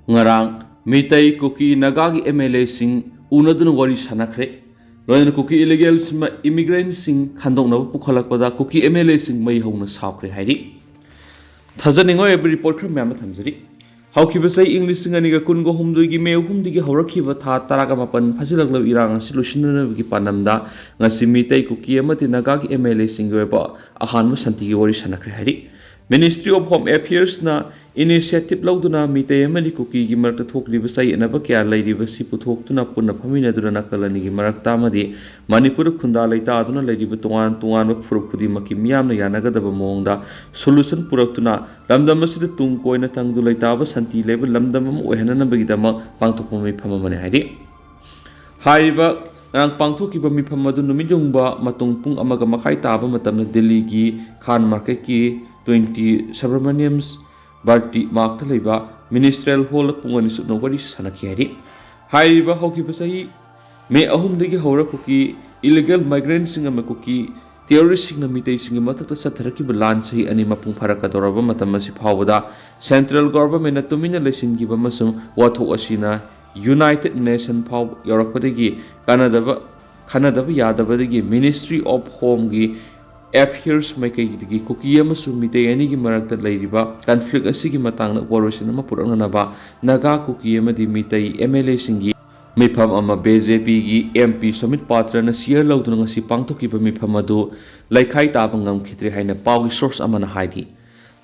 ngarang Meetei Kuki Naga MLA sing unadun wari sanakre loina Kuki illegal immigrants sing khandongna pukhalakpada Kuki MLA sing mai houna saokhre hairi thajaningo every report from mama thamjari haukiba sai English sing aniga kungo humdugi me humdigi haurakhiba tha taraga mapan phajilaklo irang solution gi panamda ngasi Meetei Kuki amati Naga MLA sing weba ahanma santi gi wari sanakre hairi Ministry of Home Affairs na initiative lauduna Meetei amani Kuki gi marakta thokliba sai anaba kya lairiba si puthokuna punna phamina duna nakalani gi marakta amadi Manipur khunda laita aduna lairiba tongan tongan phuruk khudi maki miyamna yanagadaba mongda solution puraktuna lamdam asida tung koina tangdu laita ba santi leba lamdam am ohenana bagidama pangthokma Mipham amane hairi haiba nang pangthokiba Mipham adu numijungba matung pung amaga makai taba matamna Delhi gi Khan Market ki 20 Subramaniam's Barti Markta Leba Ministerial Hall Pungani Sudno Wari Sanaki Hari Haiba Hoki Pasahi May Ahum Digi Hora Kuki illegal migrants in a Makuki terrorist in a Meetei sing Matata Sataraki Balansi and Mapung Parakadoraba Matamasi Pawada Central Government Atumina Lesin Gibamasum Watu Ashina United Nation Pow Yorakadigi Canada Yadabadigi Ministry of Home Gi Affairs Makai Kuki Yamasu Meetei any Marakta Ladiba conflict asigi matang warosin Mapuranaba Naga Kuki Yamadi Meetei MLA Singi Mipham ama BJP gi MP Summit Patra na siya lauduna si pangthokiba Mipham adu laikhai tabangam khitre haina pawgi source amana haidi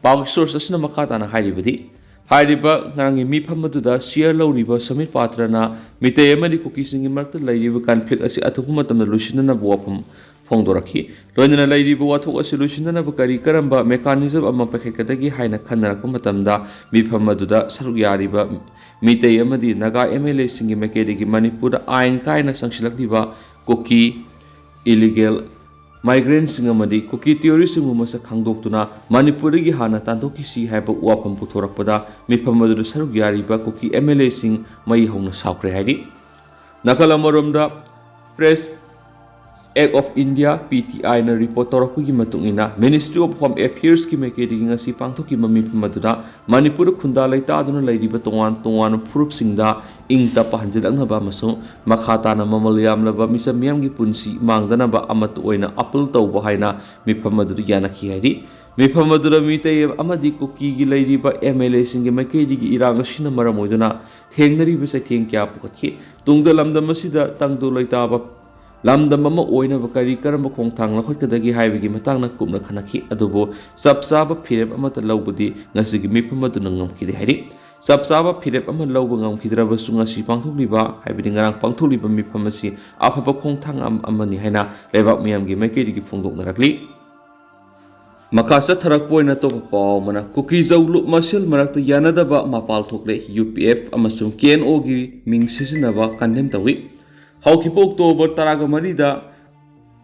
pawgi source asna makata na hairibadi hairiba ngangi Mipham adu da siya lauriba Summit Patra na Meetei amadi Kuki singi marakta laiba conflict asi athupu matamna lusinana buapam Fongdoraki, London Lady Buatu solution and a Bukari Karamba mechanism of Mapakadagi Haina Kanaka Matamda, Mipham Maduda, Saruyariba, Meetei Amadi, Naga MLA singing Makadigi Manipura, Ain Kaina Sangshilakiva, Kuki, illegal migrants in Amadi, Kuki terrorism Mumasa Kangdoktuna, Manipurigi Hana Tantoki si have a wapam Putorapada, Mipham Madu Saruyariba, Kuki MLA sing Mai Hona Saokhre Hairi. Nakala Marumda Press Act of India PTI na report torakugi matungina Ministry of Home Affairs ki mekedi ngasi pangthoki Mipham maduda Manipur khunda laita aduna lairiba tongan phurup singda ingta pahanjilangna ba masu makhata na mamalyam laba misa miyam gi punsi mangdana ba amat oina appeal tawba haina Mipham maduda yanaki hairi Mipham maduda Meetei amadi Kuki gi lairiba MLA singi mekedi gi irang sina maram oiduna thengnari ba saitheng kya pukatki tungda lamdam asida tangdu laita ba Lamdam ama oina bakari karamba khongthang la khotkadagi haibigi matangna kumna khanaki adubo sabsaba phirep amata lawbudi ngasigi Mipham aduna ngamkhide hairi sabsaba phirep ama lawba ngamkhidraba sungasi pangthokliba haibidi ngarang pangthokliba Mipham asi afaba khongthang amani haina lebak miyamgi maikedi phongdoknarakli Makasa tharak poina to paw mana Kuki zawlu masel marakta yanadaba mapal thokle UPF amasung KNO gi ming sisinaba kandem tawi Haukipo October Taraga Marida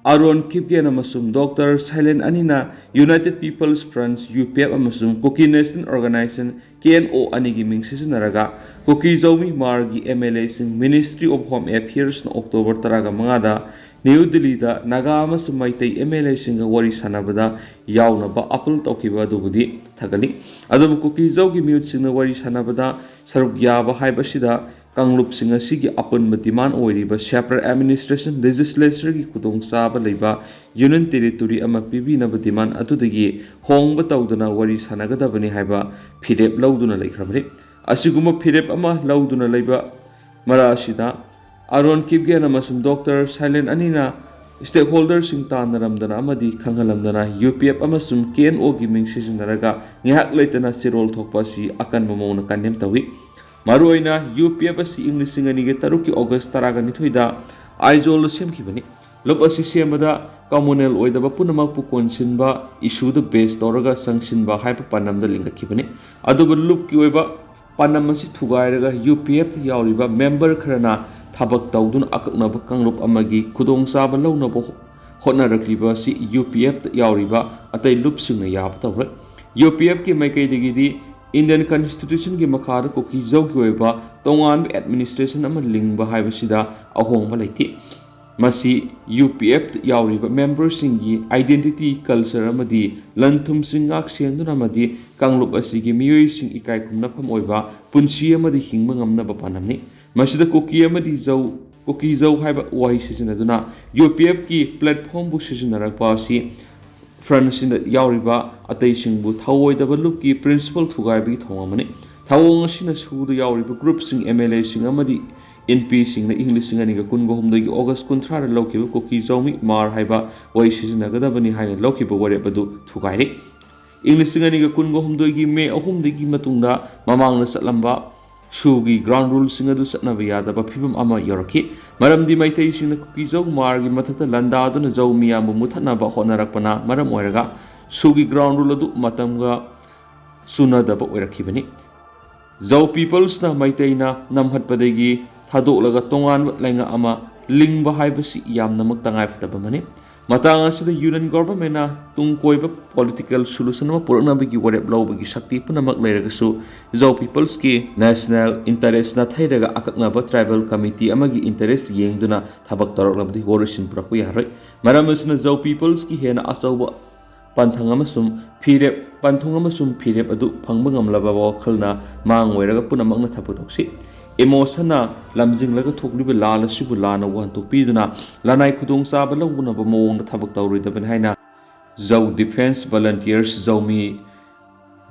Aron Kipken Amasum Dr. Silent Anina United People's Front UPF Amasum Kuki National Organization KNO Anigi Ming Sisinaraga Kuki Zawmi Margi MLA sing Ministry of Home Affairs na October Taraga Mangada New Delhi da Naga Amasum Meetei MLA sing wari sanabada yauna ba appeal tawkiba dubudi thagali adu Kuki Zawgi mute sing wari sanabada saruk yaba haibasida Kanglup singa sigi apun batiman oiriba separate administration legislature gi kudong saba leiba union territory ama pibi na batiman atudagi hongba tawduna wari sanagadabani haiba phirep lauduna leikhramri asiguma phirep ama lauduna leiba mara asida Aron Kipgen amasum Dr. Silent Anina stakeholders sing tanaramdana amadi khanghalamdana UPF amasum KNO gi ming sisinaraga ngihak leitana sirol thokpa si akan mamona kanem tawi Maruina UPF asi English singani taruki August taraga nithoida aizol semkhibani lob asi semada communal oidaba punamak pu konsinba issue the base toraga sanctionba haipa panamda lingakhibani aduba loop ki oiba panam asi thugairaga UPF yauriba member kharana thabak tawdun akaknaba kanglup amagi khudong saba launaba hotnarakliba si UPF yauriba atai loop singna yab tawra UPF ki maikai digidi Indian Constitution ki makhara Kuki Zawgi oiba tongan administration ama lingba haibasida ahongba laiti ꯃꯁꯤ UPF ꯌꯥꯎꯔꯤꯕ ꯃꯦꯝꯕꯔꯁꯤꯡꯒꯤ identity culture ꯑꯃꯗꯤ ꯂꯟ-ꯊꯨꯝꯁꯤꯡ ꯉꯥꯛ-ꯁꯦꯟꯗꯨꯅ ꯑꯃꯗꯤ ꯀꯥꯡꯂꯨꯞ ꯑꯁꯤꯒꯤ ꯃꯤꯑꯣꯏꯁꯤꯡ ꯏꯀꯥꯏ ꯈꯨꯝꯅꯐꯝ ꯑꯣꯏꯕ ꯄꯨꯟꯁꯤ ꯑꯃꯗꯤ ꯍꯤꯡꯕ ꯉꯝꯅꯕ ꯄꯥꯟꯗꯝꯅꯤ꯫ ꯃꯁꯤꯗ ꯀꯨꯀꯤ ꯑꯃꯗꯤ ꯀꯨꯀꯤ ꯖꯧ ꯍꯥꯏꯕ ꯋꯥꯍꯩ ꯁꯤꯖꯤꯟꯅꯗꯨꯅ UPFꯀꯤ ꯄ꯭ꯂꯦꯠꯐꯣꯔꯝꯕꯨ ꯁꯤꯖꯤꯟꯅꯔꯛꯄ ꯑꯁꯤ ꯐ꯭ꯔꯟꯠ ꯑꯁꯤꯗ ꯌꯥꯎꯔꯤꯕ ꯑꯇꯩꯁꯤꯡꯕꯨ ꯊꯧꯑꯣꯏꯗꯕ ꯂꯨꯞꯀꯤ ꯄ꯭ꯔꯤꯟꯁꯤꯄꯜ ꯊꯨꯒꯥꯏꯕꯒꯤ ꯊꯧꯑꯣꯡ ꯑꯃꯅꯤ꯫ ꯊꯧꯑꯣꯡ ꯑꯁꯤꯅ ꯁꯨꯗ ꯌꯥꯎꯔꯤꯕ ꯒ꯭ꯔꯨꯞꯁꯤꯡ, MLAꯁꯤꯡ ꯑꯃꯗꯤ NPꯁꯤꯡꯅ ꯏꯪ 2016ꯒꯤ ꯑꯣꯒꯁꯠ 30ꯗ ꯂꯧꯈꯤꯕ ꯀꯨꯀꯤ ꯖꯧꯃꯤ ꯃꯥꯔ ꯍꯥꯏꯕ ꯋꯥꯍꯩ ꯁꯤꯖꯤꯟꯅꯒꯗꯕꯅꯤ ꯍꯥꯏꯅ ꯂꯧꯈꯤꯕ ꯋꯥꯔꯦꯞ ꯑꯗꯨ ꯊꯨꯒꯥꯏꯔꯤ꯫ ꯏꯪ 2016ꯒꯤ ꯃꯦ 3ꯗꯒꯤ ꯃꯇꯨꯡꯗ ꯃꯃꯥꯡꯗ ꯆꯠꯂꯝꯕ ꯁꯨꯒꯤ ꯒ꯭ꯔꯥꯎꯟ ꯔꯨꯜꯁꯤꯡ ꯑꯗꯨ ꯆꯠꯅꯕ ꯌꯥꯗꯕ ꯐꯤꯚꯝ ꯑꯃ ꯌꯧꯔꯛꯈꯤ, ꯃꯔꯝꯗꯤ ꯃꯩꯇꯩꯁꯤꯡꯅ ꯀꯨꯀꯤ ꯖꯧ ꯃꯥꯔꯒꯤ ꯃꯊꯛꯇ ꯂꯥꯟꯗꯥꯗꯨꯅ ꯖꯧ ꯃꯤꯌꯥꯝꯕꯨ ꯃꯨꯠꯊꯠꯅꯕ ꯍꯣꯠꯅꯔꯛꯄꯅ ꯃꯔꯝ ꯑꯣꯏꯔꯒ ꯁꯨꯒꯤ ꯒ꯭ꯔꯥꯎꯟ ꯔꯨꯜ ꯑꯗꯨ ꯃꯇꯝꯒ ꯆꯨꯅꯗꯕ ꯑꯣꯏꯔꯛꯈꯤꯕꯅꯤ꯫ ꯖꯧ ꯄꯤꯄꯜꯁꯅ ꯃꯩꯇꯩꯅ ꯅꯝꯍꯠꯄꯗꯒꯤ ꯊꯥꯗꯣꯛꯂꯒ ꯇꯣꯉꯥꯟꯕ ꯂꯩꯉꯥꯛ ꯑꯃ ꯂꯤꯡꯕ ꯍꯥꯏꯕꯁꯤ ꯌꯥꯝꯅꯃꯛ ꯇꯉꯥꯏꯐꯗꯕ ꯑꯃꯅꯤ꯫ ꯃꯇꯥꯡ ꯑꯁꯤꯗ ꯌꯨꯅꯤꯌꯟ ꯒꯚꯔꯟꯃꯦꯟꯠꯅ ꯇꯨꯡ ꯀꯣꯏꯕ ꯄꯣꯂꯤꯇꯤꯀꯦꯜ ꯁꯣꯂꯨꯁꯟ ꯑꯃ ꯄꯨꯔꯛꯅꯕꯒꯤ ꯋꯥꯔꯦꯞ ꯂꯧꯕꯒꯤ ꯁꯛꯇꯤ ꯄꯨꯝꯅꯃꯛ ꯂꯩꯔꯒꯁꯨ ꯖꯧ ꯄꯤꯄꯜꯁꯀꯤ ꯅꯦꯁꯅꯦꯜ ꯏꯟꯇꯔꯦꯁ ꯅꯥꯊꯩꯔꯒ ꯑꯀꯛꯅꯕ ꯇ꯭ꯔꯥꯏꯕꯦꯜ ꯀꯝꯃꯤꯇꯤ ꯑꯃꯒꯤ ꯏꯟꯇꯔꯦꯁ ꯌꯦꯡꯗꯨꯅ ꯊꯕꯛ ꯇꯧꯔꯛꯂꯕꯗꯤ ꯋꯥꯔꯣꯏꯁꯤꯟ ꯄꯨꯔꯛꯄ ꯌꯥꯔꯣꯏ꯫ ꯃꯔꯝ ꯑꯁꯤꯅ ꯖꯧ ꯄꯤꯄꯜꯁꯀꯤ ꯍꯦꯟꯅ ꯑꯆꯧꯕ ꯄꯟꯊꯨꯡ ꯑꯃꯁꯨꯡ ꯐꯤꯔꯦꯞ ꯑꯗꯨ ꯐꯪꯕ ꯉꯝꯂꯕ ꯋꯥꯈꯜꯅ ꯃꯥꯡ ꯑꯣꯏꯔꯒ ꯄꯨꯝꯅꯃꯛꯅ ꯊꯕꯛ ꯇꯧꯁꯤ꯫ ꯏꯃꯣꯁꯟꯅ ꯂꯝꯖꯤꯡꯂꯒ ꯊꯣꯛꯂꯤꯕ ꯂꯥꯟ ꯑꯁꯤꯕꯨ ꯂꯥꯟꯅ ꯋꯥꯍꯟꯊꯣꯛ ꯄꯤꯗꯨꯅ ꯂꯅꯥꯏ ꯈꯨꯗꯣꯡꯆꯥꯕ ꯂꯧꯅꯕ ꯃꯑꯣꯡꯗ ꯊꯕꯛ ꯇꯧꯔꯣꯏꯗꯕꯅꯤ ꯍꯥꯏꯅ ꯖꯧ ꯗꯤꯐꯦꯟꯁ ꯚꯣꯂꯨꯟꯇꯤꯌꯔꯁ, ꯖꯧꯃꯤ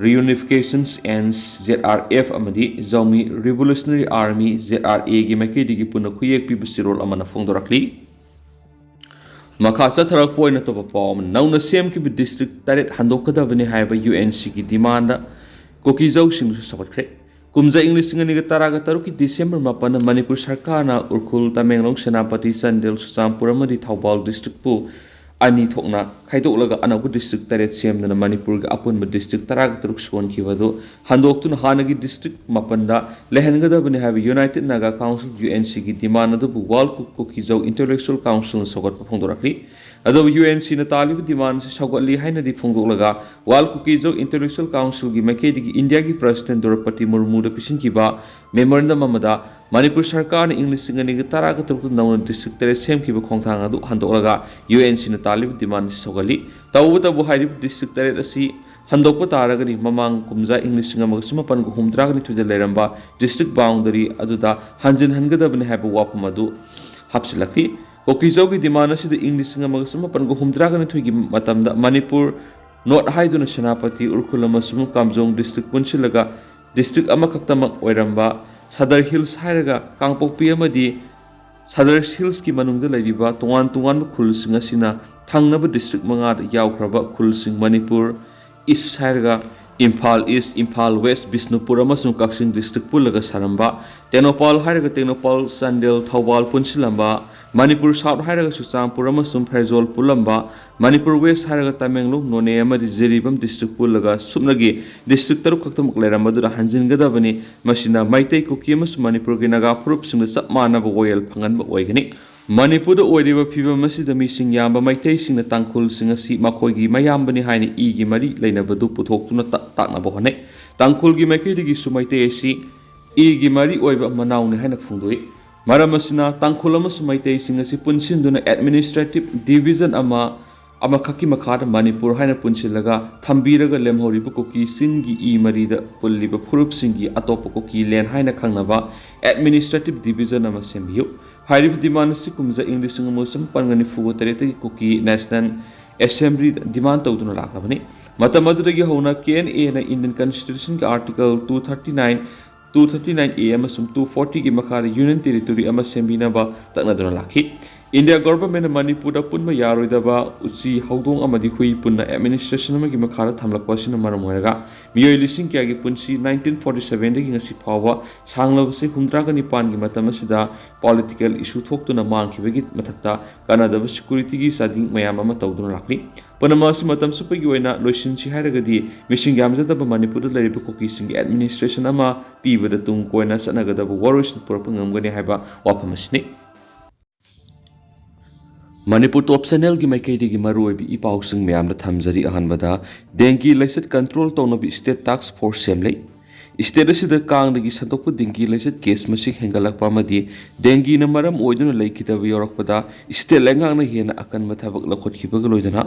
ꯔꯤꯌꯨꯅꯤꯐꯤꯀꯦꯁꯟ ꯑꯦꯟꯗ ZRF ꯑꯃꯗꯤ ꯖꯧꯃꯤ ꯔꯤꯚꯣꯂꯨꯁꯅꯔꯤ ꯑꯥꯔꯃꯤ ZRAꯒꯤ ꯃꯥꯏꯀꯩꯗꯒꯤ ꯄꯨꯟꯅ ꯈꯨꯌꯦꯛ ꯄꯤꯕ ꯆꯤꯔꯣꯜ ꯑꯃꯅ ꯐꯣꯡꯗꯣꯔꯛꯂꯤ꯫ ꯃꯈꯥ ꯆꯠꯊꯔꯛꯄ ꯑꯣꯏꯅ ꯑꯇꯣꯞꯄ ꯄꯥꯎ ꯑꯃ, ꯅꯧꯅ ꯁꯦꯝꯈꯤꯕ ꯗꯤꯁꯇ꯭ꯔꯤꯛ 9 ꯍꯟꯗꯣꯛꯀꯗꯕꯅꯤ ꯍꯥꯏꯕ UNCꯒꯤ ꯗꯤꯃꯥꯟꯗ ꯀꯨꯀꯤ ꯖꯧꯁꯤꯡꯅꯁꯨ ꯁꯧꯒꯠꯈ꯭ꯔꯦ꯫ ꯀꯨꯝꯖꯥ ꯏꯪ 2013ꯒꯤ ꯗꯤꯁꯦꯝꯕꯔ 7ꯗ ꯃꯅꯤꯄꯨꯔ ꯁꯔꯀꯥꯔꯅ ꯎꯈ꯭ꯔꯨꯜ, ꯇꯃꯦꯡꯂꯣꯡ, ꯁꯦꯅꯥꯄꯇꯤ, ꯆꯥꯟꯗꯦꯜ, ꯆꯨꯔꯆꯥꯟꯄꯨꯔ ꯑꯃꯗꯤ ꯊꯧꯕꯥꯜ ꯗꯤꯁꯇ꯭ꯔꯤꯛꯄꯨ 2 ꯊꯣꯛꯅ ꯈꯥꯏꯗꯣꯛꯂꯒ ꯑꯅꯧꯕ ꯗꯤꯁꯇ꯭ꯔꯤꯛ 9 ꯁꯦꯝꯗꯨꯅ ꯃꯅꯤꯄꯨꯔꯒꯤ ꯑꯄꯨꯟꯕ ꯗꯤꯁꯇ꯭ꯔꯤꯛ 13 ꯁꯣꯟꯈꯤꯕ ꯑꯗꯨ ꯍꯟꯗꯣꯛꯇꯨꯅ ꯍꯥꯟꯅꯒꯤ ꯗꯤꯁꯇ꯭ꯔꯤꯛ 7ꯗ ꯂꯩꯍꯟꯒꯗꯕꯅꯤ ꯍꯥꯏꯕ ꯌꯨꯅꯥꯏꯇꯦꯗ ꯅꯥꯒꯥ ꯀꯥꯎꯟꯁꯤꯜ UNCꯒꯤ ꯗꯤꯃꯥꯟꯗ ꯑꯗꯨꯕꯨ ꯋꯥꯔꯜ ꯀꯨꯀꯤ ꯖꯧ ꯏꯟꯇꯦꯂꯦꯛꯆꯨꯑꯦꯜ ꯀꯥꯎꯟꯁꯤꯜꯅ ꯁꯧꯒꯠꯄ ꯐꯣꯡꯗꯣꯔꯛꯂꯤ꯫ ꯑꯗꯨꯕꯨ UNCꯅ ꯇꯥꯜꯂꯤꯕ ꯗꯤꯃꯥꯟꯗ ꯑꯁꯤ ꯁꯧꯒꯠꯂꯤ ꯍꯥꯏꯅꯗꯤ ꯐꯣꯡꯗꯣꯛꯂꯒ ꯋꯥꯔꯜ ꯀꯨꯀꯤ ꯖꯧ ꯏꯟꯇꯦꯂꯦꯛꯆꯨꯑꯦꯜ ꯀꯥꯎꯟꯁꯤꯜꯒꯤ ꯃꯥꯏꯀꯩꯗꯒꯤ ꯏꯟꯗꯤꯌꯥꯒꯤ ꯄ꯭ꯔꯁꯤꯗꯦꯟꯠ ꯗ꯭ꯔꯧꯄꯗꯤ ꯃꯨꯔꯃꯨꯗ ꯄꯤꯁꯤꯟꯈꯤꯕ ꯃꯦꯃꯣꯔꯦꯟꯗꯝ ꯑꯃꯗ ꯃꯅꯤꯄꯨꯔ ꯁꯔꯀꯥꯔꯅ ꯏꯪ 2013ꯗ ꯅꯧꯅ ꯗꯤꯁꯇ꯭ꯔꯤꯛ 9 ꯁꯦꯝꯈꯤꯕ ꯈꯣꯡꯊꯥꯡ ꯑꯗꯨ ꯍꯟꯗꯣꯛꯂꯒ UNCꯅ ꯇꯥꯜꯂꯤꯕ ꯗꯤꯃꯥꯟꯗ ꯑꯁꯤ ꯁꯧꯒꯠꯂꯤ꯫ ꯇꯧꯕꯇꯕꯨ ꯍꯥꯏꯔꯤꯕ ꯗꯤꯁꯇ꯭ꯔꯤꯛ 9 ꯑꯁꯤ ꯍꯟꯗꯣꯛꯄ ꯇꯥꯔꯒꯗꯤ ꯃꯃꯥꯡ ꯀꯨꯝꯖꯥ ꯏꯪ 1862ꯗ ꯂꯩꯔꯝꯕ ꯗꯤꯁꯇ꯭ꯔꯤꯛ ꯕꯥꯎꯟꯗꯔꯤ ꯑꯗꯨꯗ ꯍꯟꯖꯤꯟꯍꯟꯒꯗꯕꯅꯤ ꯍꯥꯏꯕ ꯋꯥꯐꯝ ꯑꯗꯨ ꯍꯥꯞꯆꯤꯜꯂꯛꯈꯤ꯫ ꯀꯨꯀꯤ ꯖꯧꯒꯤ ꯗꯤꯃꯥꯟꯗ ꯑꯁꯤꯗ ꯏꯪ 1862ꯒꯤ ꯃꯇꯝꯗ ꯃꯅꯤꯄꯨꯔ ꯅꯣꯔꯊ ꯍꯥꯏꯗꯨꯅ ꯁꯦꯅꯥꯄꯇꯤ, ꯎꯈ꯭ꯔꯨꯜ ꯑꯃꯁꯨꯡ ꯀꯥꯝꯖꯣꯡ ꯗꯤꯁꯇ꯭ꯔꯤꯛ ꯄꯨꯟꯁꯤꯜꯂꯒ ꯗꯤꯁꯇ꯭ꯔꯤꯛ ꯑꯃꯈꯛꯇꯃꯛ ꯑꯣꯏꯔꯝꯕ ꯁꯗꯔ ꯍꯤꯜꯁ ꯍꯥꯏꯔꯒ ꯀꯥꯡꯄꯣꯛꯄꯤ ꯑꯃꯗꯤ ꯁꯗꯔ ꯍꯤꯜꯁꯀꯤ ꯃꯅꯨꯡꯗ ꯂꯩꯔꯤꯕ ꯇꯣꯉꯥꯟ ꯇꯣꯉꯥꯟꯕ ꯈꯨꯜꯁꯤꯡ ꯑꯁꯤꯅ ꯊꯪꯅꯕ ꯗꯤꯁꯇ꯭ꯔꯤꯛ 5ꯗ ꯌꯥꯎꯈ꯭ꯔꯕ ꯈꯨꯜꯁꯤꯡ ꯃꯅꯤꯄꯨꯔ ꯏꯁ ꯍꯥꯏꯔꯒ ꯏꯝꯐꯥꯜ ꯏꯁ, ꯏꯝꯐꯥꯜ ꯋꯦꯁ, ꯕꯤꯁꯅꯨꯄꯨꯔ ꯑꯃꯁꯨꯡ ꯀꯛꯆꯤꯡ ꯗꯤꯁꯇ꯭ꯔꯤꯛ ꯄꯨꯜꯂꯒ ꯁꯥꯔꯝꯕ, ꯇꯦꯡꯅꯧꯄꯥꯜ ꯍꯥꯏꯔꯒ ꯇꯦꯡꯅꯧꯄꯥꯜ, ꯆꯥꯟꯗꯦꯜ, ꯊꯧꯕꯥꯜ ꯄꯨꯟꯁꯤꯜꯂꯝꯕ, ꯃꯅꯤꯄꯨꯔ ꯁꯥꯎꯊ ꯍꯥꯏꯔꯒ ꯆꯨꯔꯆꯥꯟꯄꯨꯔ ꯑꯃꯁꯨꯡ ꯐꯦꯔꯖꯣꯜ ꯄꯨꯜꯂꯝꯕ, ꯃꯅꯤꯄꯨꯔ ꯋꯦꯁ ꯍꯥꯏꯔꯒ ꯇꯃꯦꯡꯂꯣꯡ, ꯅꯣꯅꯦ ꯑꯃꯗꯤ ꯖꯤꯔꯤꯕꯥꯝ ꯗꯤꯁꯇ꯭ꯔꯤꯛ ꯄꯨꯜꯂꯒ ꯁꯨꯞꯅꯒꯤ ꯗꯤꯁꯇ꯭ꯔꯤꯛ 6 ꯈꯛꯇꯃꯛ ꯂꯩꯔꯝꯕꯗꯨꯗ ꯍꯟꯖꯤꯟꯒꯗꯕꯅꯤ꯫ ꯃꯁꯤꯅ ꯃꯩꯇꯩ, ꯀꯨꯀꯤ ꯑꯃꯁꯨꯡ ꯃꯅꯤꯄꯨꯔꯒꯤ ꯅꯥꯒꯥ ꯐꯨꯔꯨꯞꯁꯤꯡꯗ ꯆꯞ ꯃꯥꯟꯅꯕ ꯋꯥꯌꯦꯜ ꯐꯪꯍꯟꯕ ꯑꯣꯏꯒꯅꯤ꯫ ꯃꯅꯤꯄꯨꯔꯗ ꯑꯣꯏꯔꯤꯕ ꯐꯤꯚꯝ ꯑꯁꯤꯗ ꯃꯤꯁꯤꯡ ꯌꯥꯝꯕ ꯃꯩꯇꯩꯁꯤꯡꯅ ꯇꯥꯡꯈꯨꯜꯁꯤꯡ ꯑꯁꯤ ꯃꯈꯣꯏꯒꯤ ꯃꯌꯥꯝꯕꯅꯤ ꯍꯥꯏꯅ ꯏꯒꯤ ꯃꯔꯤ ꯂꯩꯅꯕꯗꯨ ꯄꯨꯊꯣꯛꯇꯨꯅ ꯇꯥꯛꯅꯕ ꯍꯣꯠꯅꯩ꯫ ꯇꯥꯡꯈꯨꯜꯒꯤ ꯃꯥꯏꯀꯩꯗꯒꯤꯁꯨ ꯃꯩꯇꯩ ꯑꯁꯤ ꯏꯒꯤ ꯃꯔꯤ ꯑꯣꯏꯕ ꯃꯅꯥꯎꯅꯤ ꯍꯥꯏꯅ ꯐꯣꯡꯗꯣꯛꯏ꯫ ꯃꯔꯝ ꯑꯁꯤꯅ ꯇꯥꯡꯈꯨꯜ ꯑꯃꯁꯨꯡ ꯃꯩꯇꯩꯁꯤꯡ ꯑꯁꯤ ꯄꯨꯟꯁꯤꯟꯗꯨꯅ ꯑꯦꯗꯃꯤꯅꯤꯁꯇ꯭ꯔꯦꯇꯤꯕ ꯗꯤꯚꯤꯖꯟ ꯑꯃꯈꯛꯀꯤ ꯃꯈꯥꯗ ꯃꯅꯤꯄꯨꯔ ꯍꯥꯏꯅ ꯄꯨꯟꯁꯤꯜꯂꯒ ꯊꯝꯕꯤꯔꯒ ꯂꯦꯝꯍꯧꯔꯤꯕ ꯀꯨꯀꯤ ꯆꯤꯡꯒꯤ ꯏ ꯃꯔꯤꯗ ꯄꯨꯜꯂꯤꯕ ꯐꯨꯔꯨꯞꯁꯤꯡꯒꯤ ꯑꯇꯣꯞꯄ ꯀꯨꯀꯤ ꯂꯦꯟ ꯍꯥꯏꯅ ꯈꯪꯅꯕ ꯑꯦꯗꯃꯤꯅꯤꯁꯇ꯭ꯔꯦꯇꯤꯕ ꯗꯤꯚꯤꯖꯟ ꯑꯃ ꯁꯦꯝꯕꯤꯌꯨ꯫ ꯍꯥꯏꯔꯤꯕ ꯗꯤꯃꯥꯟꯗ ꯑꯁꯤ ꯀꯨꯝꯖꯥ ꯏꯪ 1993ꯗꯒꯤ ꯀꯨꯀꯤ ꯅꯦꯁꯅꯦꯜ ꯑꯦꯁꯦꯝꯕ꯭ꯂꯤꯗ ꯗꯤꯃꯥꯟꯗ ꯇꯧꯗꯨꯅ ꯂꯥꯛꯂꯕꯅꯤ꯫ ꯃꯇꯝ ꯑꯗꯨꯗꯒꯤ ꯍꯧꯅ KNAꯅ ꯏꯟꯗꯤꯌꯟ ꯀꯟꯁꯇꯤꯇ꯭ꯌꯨꯁꯟꯒꯤ ꯑꯥꯔꯇꯤꯀꯜ 239A ꯑꯃꯁꯨꯡ 240ꯒꯤ ꯃꯈꯥꯗ ꯌꯨꯅꯤꯌꯟ ꯇꯦꯔꯤꯇꯣꯔꯤ ꯑꯃ ꯁꯦꯝꯕꯤꯅꯕ ꯇꯛꯅꯗꯨꯅ ꯂꯥꯛꯈꯤ꯫ ꯏꯟꯗꯤꯌꯥ ꯒꯚꯔꯟꯃꯦꯟꯠꯅ ꯃꯅꯤꯄꯨꯔꯗ ꯄꯨꯟꯕ ꯌꯥꯔꯣꯏꯗꯕ ꯎꯆꯤ, ꯍꯧꯗꯣꯡ ꯑꯃꯗꯤ ꯍꯨꯏ ꯄꯨꯟꯅ ꯑꯦꯗꯃꯤꯅꯤꯁꯇ꯭ꯔꯦꯁꯟ ꯑꯃꯒꯤ ꯃꯈꯥꯗ ꯊꯝꯂꯛꯄ ꯑꯁꯤꯅ ꯃꯔꯝ ꯑꯣꯏꯔꯒ ꯃꯤꯑꯣꯏ ꯂꯤꯁꯤꯡ ꯀꯌꯥꯒꯤ ꯄꯨꯟꯁꯤ 1947ꯗꯒꯤ ꯉꯁꯤ ꯐꯥꯎꯕ ꯁꯥꯡꯂꯕ ꯆꯍꯤ 69ꯒꯤ ꯃꯇꯝ ꯑꯁꯤꯗ ꯄꯣꯂꯤꯇꯤꯀꯦꯜ ꯏꯁꯨ ꯊꯣꯛꯇꯨꯅ ꯃꯥꯡꯈꯤꯕꯒꯤ ꯃꯊꯛꯇ ꯀꯥꯟꯅꯗꯕ ꯁꯦꯀ꯭ꯌꯨꯔꯤꯇꯤꯒꯤ ꯆꯥꯗꯤꯡ ꯃꯌꯥꯝ ꯑꯃ ꯇꯧꯗꯨꯅ ꯂꯥꯛꯂꯤ꯫ ꯄꯨꯝꯅꯃꯛ ꯑꯁꯤ ꯃꯇꯝ ꯆꯨꯞꯄꯒꯤ ꯑꯣꯏꯅ ꯂꯣꯏꯁꯤꯟꯁꯤ ꯍꯥꯏꯔꯒꯗꯤ ꯃꯤꯁꯤꯡ ꯌꯥꯝꯖꯗꯕ ꯃꯅꯤꯄꯨꯔꯗ ꯂꯩꯔꯤꯕ ꯀꯨꯀꯤꯁꯤꯡꯒꯤ ꯑꯦꯗꯃꯤꯅꯤꯁꯇ꯭ꯔꯦꯁꯟ ꯑꯃ ꯄꯤꯕꯗ ꯇꯨꯡ ꯀꯣꯏꯅ ꯆꯠꯅꯒꯗꯕ ꯋꯥꯔꯣꯏꯁꯤꯟ ꯄꯨꯔꯛꯄ ꯉꯝꯒꯅꯤ ꯍꯥꯏꯕ ꯋꯥꯐꯝ ꯑꯁꯤꯅꯤ꯫ ꯃꯅꯤꯄꯨꯔ ꯇꯣꯞ ꯆꯦꯅꯦꯜꯒꯤ ꯃꯥꯏꯀꯩꯗꯒꯤ ꯃꯔꯨꯑꯣꯏꯕ ꯏ ꯄꯥꯎꯁꯤꯡ ꯃꯌꯥꯝꯗ ꯊꯝꯖꯔꯤ꯫ ꯑꯍꯥꯟꯕꯗ ꯗꯦꯡꯒꯤ ꯂꯥꯏꯆꯠ ꯀꯟꯇ꯭ꯔꯣꯜ ꯇꯧꯅꯕ ꯁ꯭ꯇꯦꯠ ꯇꯥꯛꯁ ꯐꯣꯔꯁ ꯁꯦꯝꯂꯦ꯫ State asida kaangdagi santokpa dengue laichat case masik hengalakpa amadi dengue na maram oiduna leikitaba yorakpada state lengangna hena akanba thabak lakhotkibaga loidana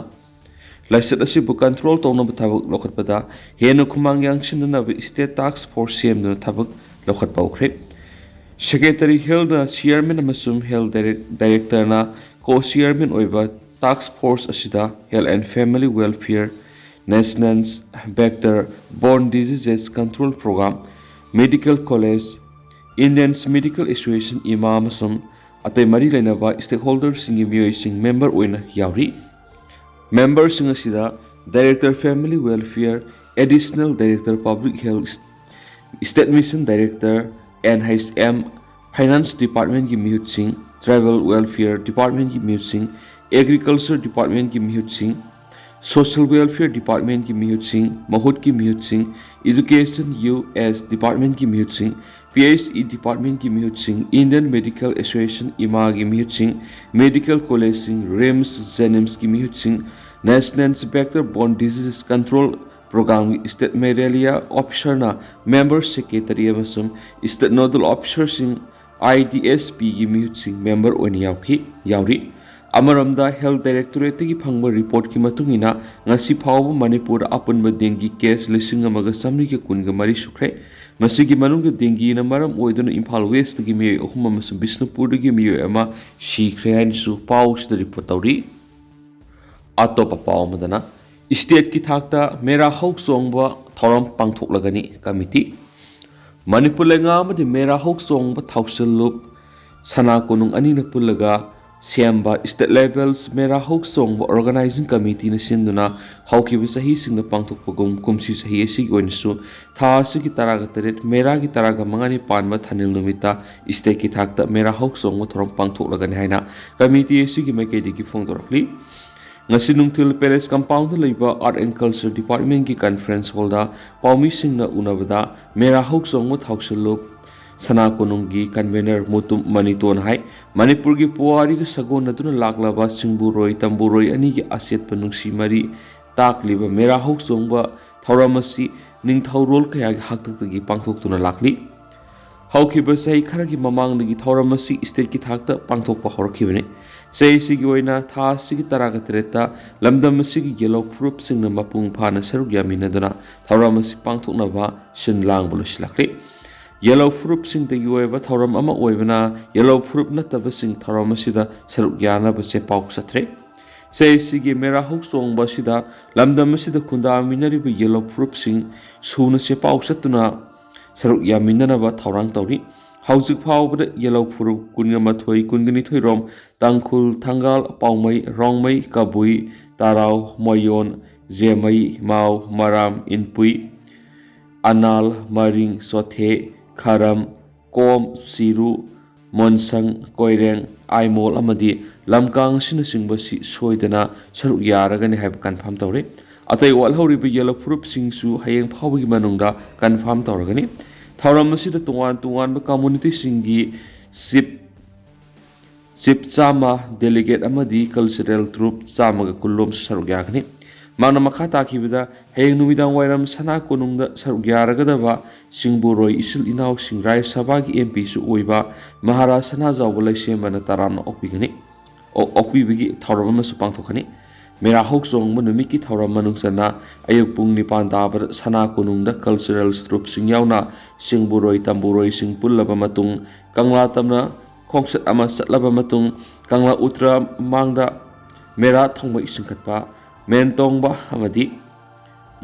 laichat asibu control townaba thabak lokhatpada hena khumang yangsindanaba state task force semduna thabak lokhatpa ukhre Secretary Health na Chairman amasum Health Director na Co-Chairman oiba Task Force asida Health and Family Welfare National Vector-Borne Diseases Control Program Medical College Indians Medical Association ima amasum atay mari lainaba stakeholders singi miyoi sing member oina yauri members sing asida Director Family Welfare Additional Director Public Health State Mission Director NHM Finance Department ki mihut sing Travel Welfare Department ki mihut sing Agriculture Department ki mihut sing Social Welfare Department ki mihut sing Mahut ki mihut sing Education US Department ki mihut sing PHE Department ki mihut sing Indian Medical Association ima ki mihut sing Medical College sing RIMS Jenims ki mihut sing National Vector-Borne Diseases Control Program State Malaria Officer na Member Secretary amasum State Nodal Officer sing IDSP ki mihut sing member oina yauri Amaramda Health Directorate ki phangba report ki matungina ngasi phawba Manipur apunba dengue case lising amaga samri ki kunga mari sukre masigi manungga dengue na maram oiduna Imphal West ki miyoi ahum amasum Bisnupur ki miyoi ama sikre hainsu paus da report tawri atopa paw madana state ki thakta mera hawk songba thoram pangthoklagani committee Manipur lenga amadi mera hawk songba thawsallup sana konung ani na pulaga Siamba state levels mera hawk songba organizing committee na sinduna hawkiba sahi singna pangthokpagum kumsi sahi asi goinsu tha asigi taraga taret mera ki taraga mangani panma thanil numita state ki thakta mera hawk songba thoram pangthoklagani haina committee asigi maikedi ki phongdorakli ngasi nungthil Palace compound leiba art and culture department ki conference hall da paumi singna unabada mera hawk songba thawsallup sana konunggi convener mutum maniton hai Manipur ki puari ki sagon natuna laklaba singburoi tamburoi ani ki aset panungsi mari takliba mera hawk songba thauramasi ningthaurol kaya ki haktak gi pangthoktuna lakli hawkiba sai khara ki mamang gi thauramasi state ki thakta pangthokpa horkhibane sei sigi oina tha sigi taraga treta lamdam sigi yellow proof singna mapung phana saruk yaminaduna thauramasi pangthoknaba sinlang buluslakli Yellow fruit sing the Ueva Thoram Ama Oivana, yellow fruit nataba sing Thoramasida, Sarukiana Base Pauk Satre. Say Sigi Mera Hook song Basida, Lambda Masida Kunda Minari yellow fruit sing, Suna Sepau Satuna, Sarukiaminaba Thorang Tori. Housing power yellow fruit, Kunyamatoi, Kunganitoi Rom, Tankul, Tangal, Paumai, Rongmai, Kabui, Tarau, Moyon, Zemai, Mau, Maram, Inpui, Anal, Maring, Sote, Karam, Kom, Siru, Monsang, Koireng, Aimol Amadi, Lamkang Sinasimbasi, Soidana, Saruk Yaragani have confirmed Tori. Atay Walhori yellow fruit sing su, Hayang Pawi Manunda, confirmed Torgani. Tauramasi the Tuan community singi, Sip Sama, delegate Amadi, cultural troop, Samaga Kulum Saruk Yagani. Mana makata kibida, Hayang Numidang Wairam Sana Konunda Saruk Yaragadava. Singburoi isil inaw singrai sabagi MP su uiba Maharasana zawalai sembana taramna okbigani okbibigi thauram su pangthokani mera hok song manumiki thauram manungsana ayuk pung nipan dabar sana kunungda cultural troop singyauna singburoi tamburoi singpullaba matung kangla tamna khongsat ama satlaba matung kangla utra mangda mera thongba isingkhatpa mentongba amadi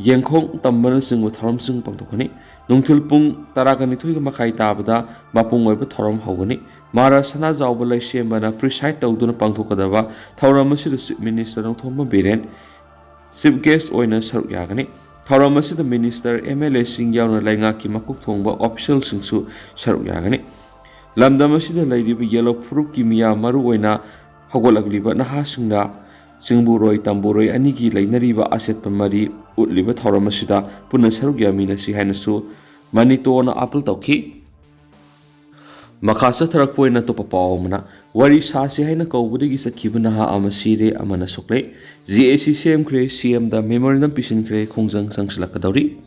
yengkhong tambana singbu thauram sing pangthokani Nungthil pung tarakani thui makai tabada mapung oiba thoram hogani mara sana zawba lai sembana preside tawduna pangthokadaba thoram asida chief minister nongthomba biren chief guest oina saruk yagani thoram asida minister MLA sing yauna lainga ki makuk thongba official singsu saruk yagani lamdam asida lairiba yellow fruit ki miya maru oina hogolagliba naha singda Singburoi tamburoi anigi lainariba aset pamari utliba thauramasida punna saruk yamina si hainasu manitona apple tawki makasa tharakpoina topa pawmana wari sasi haina kawbudigi sakhibana ha amasire amana sokle GAC CM kre CM da memorandum pisin kre khongjang sangslakadawri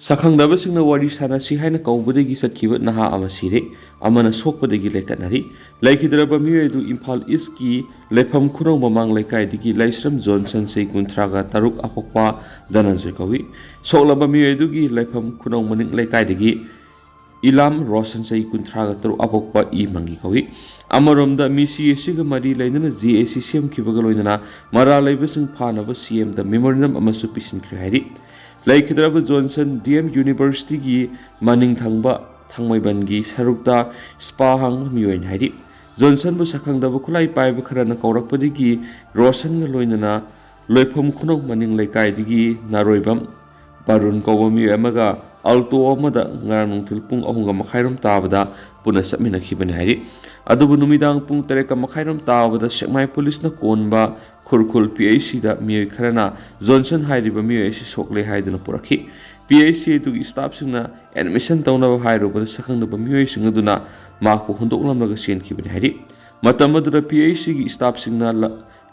Sakhangdabasingna wari sanasi haina kaubadagi satkiba naha ama sire amana sokpadagi lekatnari laikhidraba miyedu Imphal East ki Lepham Khurong mamang lekaidagi Laisram Johnson sei kuntraga taruk apokpa Dananjoy kawi soklaba miyedu gi Lepham Khurong maning lekaidagi Ilam Roshan sei kuntraga taruk apokpa I mangi kawi Amaromda misi esiga mari lainana GAC CM kibaga loinana mara laibasing phanaba CM da memorandum amasu pisinkhre hairi Laikhidraba Johnson DM University ki maning thangba thangmaiban gi sarukta spa hang miyoin hairi Johnson bu sakhangdaba khulai paiba kharana kaurakpadigi Roshan ga loinana loipham khunong maning laikai digi naroibam barun kawami amaga alto amada ngarang thilpung ahunga makhairam tabada puna samina khibani hairi adubu numidang pung tereka makhairam tabada sekmai police na konba khurkhul PAC da miyoy kharana Johnson hairiba miyoy si sokle haiduna purakhi PAC tu staff singna admission tawna hairubada sakhangdaba miyoy singaduna maku hundoklamlaga sen khibani hairi matamadura PAC gi staff singna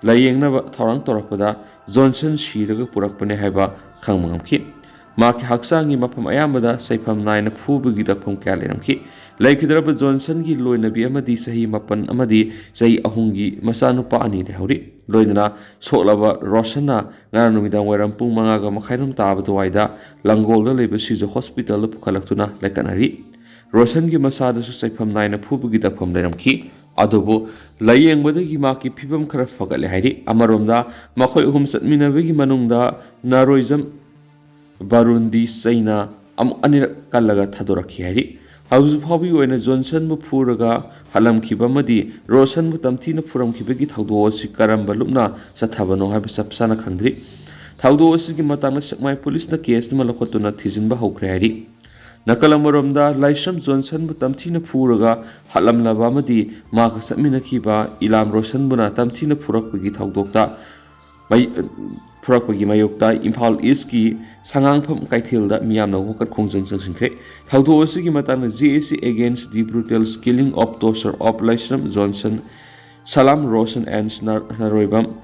layengna thorang torakpada Johnson shiraga purakpane haiba khangmangamki Maki haksangi mapam ayamada saifam naina phubugi dakpham kya leramki laikhidraba Johnson gi loinabi amadi sahi mapan amadi sahi ahungi masanupa ani lehauri loinana soklaba Roshana ngara numidang wairam pung mangaga makhairam tabadu waida langolda leiba sijo hospital da pukhalaktuna laikanari Roshan gi masada su saifam naina phubugi dakpham leramki adubu layengbadagi maki phibam khara fagale hairi amaromda makhoi uhum satminabagi manungda naroizam Barundi China am anira kalaga thadorakhi hairi hauzu phabi oina Johnson bu phuraga halam khibamadi Roshan bu tamthina phuram khibagi thawdo si karamba lupna sathabano habi sapsana khangdri thawdo si gi matangna sakmai police na case ma lokotuna thijinba hokre hairi nakalamoromda Laisram Johnson bu tamthina phuraga halam labamadi maka samina khiba Ilam Roshan buna tamthina phurakpagi thawdokta Purakpagi mayokta Imphal East ki Sangangpham Kaithilda miyamna hokat khongjang changsinkre thawdo asigi matangna GAC against the brutal killing of torture of Laisram Johnson Salam Roshan and Naroibam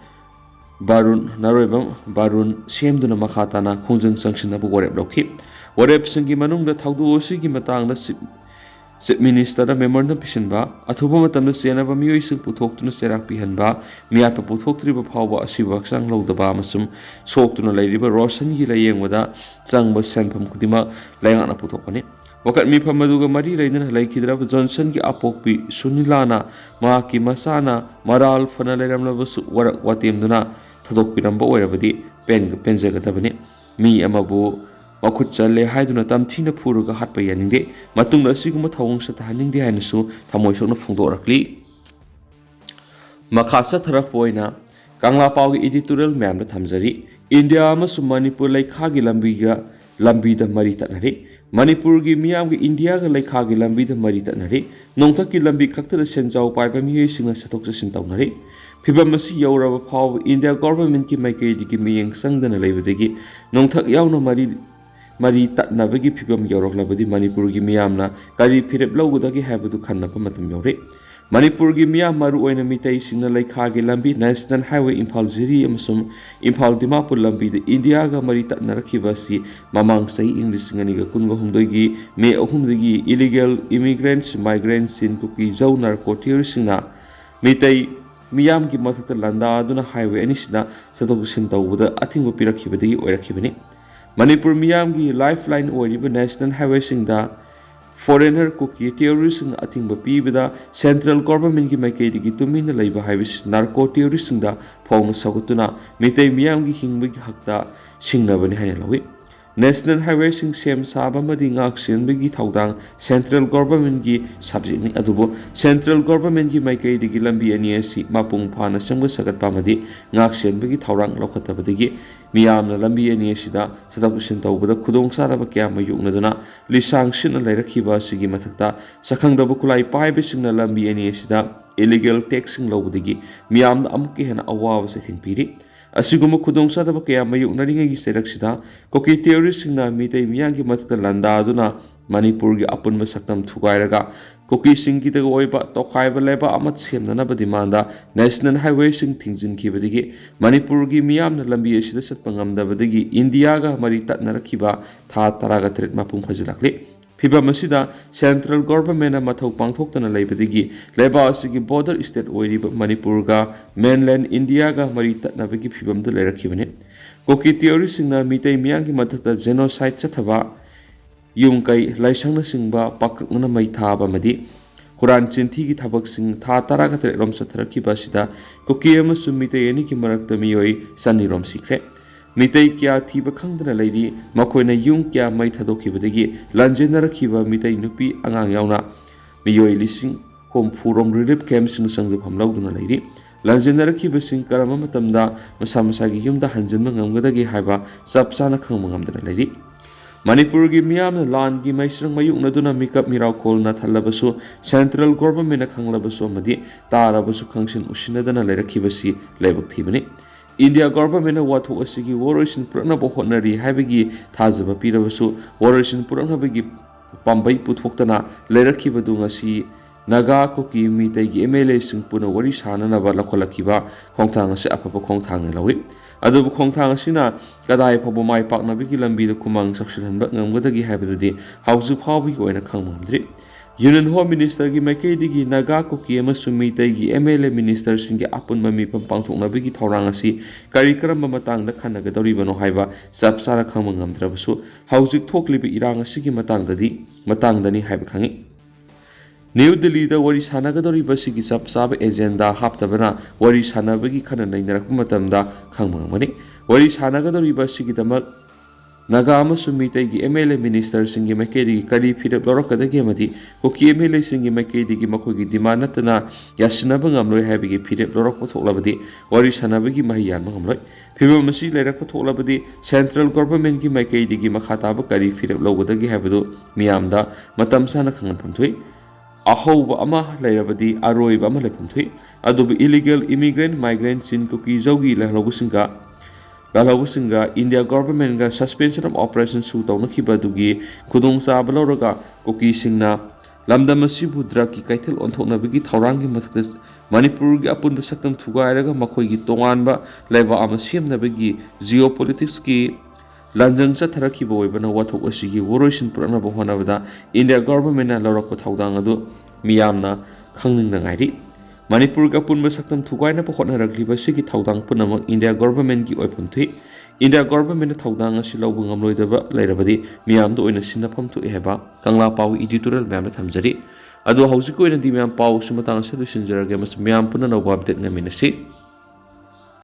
Barun semduna makhatana khongjang changsinabu warep lokhi warep singi manungda thawdo asigi matangna Chief Minister da memorandum pisinba athuba matamda senaba miyoi sing puthoktuna serak pihanba miyapa puthoktriba phawba asiba sang lodaba amasum soktuna leiriba Roshan gi layengwada changba senpham kudima layangna puthokani wakat Mipham maduga mari leina laikhidraba Johnson gi apokpi Sunilana maki masana maral fana leiramlabasu warak watemduna thodokpiramba oirabadi penjagadabani mi amabu Makut chale haiduna tamthina phuruga hatpa yaningde matungna asiguma thawong sa tahaningde hainasu thamoisokna phungdorakli makhasa tharapoina kangla pawgi editorial memda thamjari India amasu Manipur laikhagi lambida mari tanari Manipur gi miyamgi India ga laikhagi lambida mari tanari nongthaki lambi khaktada senjau paiba miyoi singa satok sasin tawnari Phibam asi yauraba phaw India government ki maikei digi miyeng sangdana leibadagi nongthak yauna mari tatnabagi phibam yauraklabadi Manipur gi miyamna kari phirep lawgudagi habadu khannapa matam yaure Manipur gi miyam maru oina Meetei singna laikhagi lambi National Highway Imphal Ziri amasum Imphal Dimapur lambi de India ga mari tatnarakhiba si mamang sahi English ngani ga kunga humdoi May 3 illegal immigrants migrants in kuki zau narco terroristina Meetei miyam gi mathata landa aduna highway anisina sadogusin tawuda athingu pirakhibadi oirakhibani Manipur miyam gi lifeline oiriba national highway singda foreigner kuki terrorist sing athingba pibada central government gi maikei digi tumina leiba highway narco terrorist singda phawna sagutuna Meetei miyam gi hingba gi hakta singnabani haina lawi national highway sing sem saba madi ngak senbagi thawdang central government gi subject ni adubo central government gi maikei digi lambi ani asi mapung phana sangba sagat pamadi ngak senbagi thawrang lokhatabadigi miyamna lambi ani asida sadakusin tawbada khudong saraba kya mayuknaduna lisang sin lairakhiba sigi mathakta sakhangdaba kulai paibe singna lambi ani asida illegal taxing lawbadigi miyamna amukki hena awawa sathing piri asiguma khudong sadaba kaya mayuknaringai gi seraksida koki terrorist singna Meetei miyangi mathakta landa aduna Manipur gi apunba saktam thugairaga Kuki singki taga oiba tokhaiba leba amat semnana ba dimanda national highway sing thingjin khibadigi Manipur gi miyamna lambi asida satpa ngamdabadagi India ga mari tatnarakhiba tha taraga tret mapung phajilakli phibam asida central government mathau pangthoktana leibadigi leba asigi border state oiriba Manipur ga mainland India ga mari tatnabagi phibam da lerakhibane Kuki theory singna Meetei miyang gi mathata genocide chathaba yung kay laisang na singba pakakna may thaba madi Quran chinthi ki thabak sing tha tara ka rom sa tharak ki basida Kuki amasum Meetei ani ki marakta miyoi sani rom sikhe Meetei kya thiba khangdana leidi makoina yung kya mai thadokhi badagi lanjena rakhiba Meetei nupi angang yauna miyoi lising hom furom relief camp sing sangdu phamlauduna leidi lanjena rakhiba sing karama matamda masa masa gi yumda hanjanma ngamgadagi haiba sapsana khangma ngamdana leidi Manipur gi miyam lan gi maisrang mayuk naduna mikap miraukol na thalabasu central government na khanglabasu amadi tarabasu khangsin usinadana leirakhibasi leibak thibani India government na wathu asigi waroisin purana bohonari haibagi thajaba pirabasu waroisin purana bagi pambai puthoktana leirakhibadu ngasi Naga Kuki Meetei gi MLA sing puna wari sanana ba lakholakhiba khongthang ase apapa khongthang lawi adubu khongthang asina kadai phabu mai pakna bigi lambi da kumang saksilhanba ngamgadagi haibadudi hauju phawi oina khangmamdri Union Home Minister gi maikei digi Naga Kuki amasung Meetei gi MLA minister singi apun mami pamthokna bigi thorang asi kari karamba matang da khanagadoribano haiba sapsara khangmangamdrabasu haujik thoklibi irang asigi matangdani haiba khangi New Delhi da wari sanagadori basigi sapsaba agenda haptabana wari sanabagi khana nainarakpa matamda khangmangmani wari sanagadori basigi damak Naga amasung Meetei gi MLA minister singi maikei kari phirap lorakadagi amadi Kuki MLA singi maikei gi makogi demand natana yasinaba ngamloi haibagi phirap lorakpa thoklabadi wari sanabagi mahiyan ngamloi phibam masi leirakpa thoklabadi central government gi maikei gi makhataba kari phirap logadagi haibadu miyamda matam sana khanganpamthoi Ahoba ama lairabadi aroiba ama laipumthui adubu illegal immigrant migrant sin Kuki zogi lahlogusinga India government ga suspension of operation su tawnakiba dugi khudong chaba lawraga Kuki singna lamdam asibu drug ki kaithal onthoknabagi thaurangi mathak Manipur gi apunba saktam thugairaga makhoi gi tonganba laiba ama semnabagi geopolitics ki Lanjang sa tharakhi boy bana wathok asigi woroisin purana bohana bada India government na lawrakpa thaudang adu miyamna khangninga ngairi Manipur ga punba saktam thugaina pohotna rakliba sigi thaudang punamak India government gi oipumthui India government na thaudang asi lawbu ngamloidaba lairabadi miyamda oina sinapam thu eheba kangla pawi editorial miyamna thamjari adu haujik oina di miyam paw sumatang sa lusinjarage mas miyam puna no update ngaminasi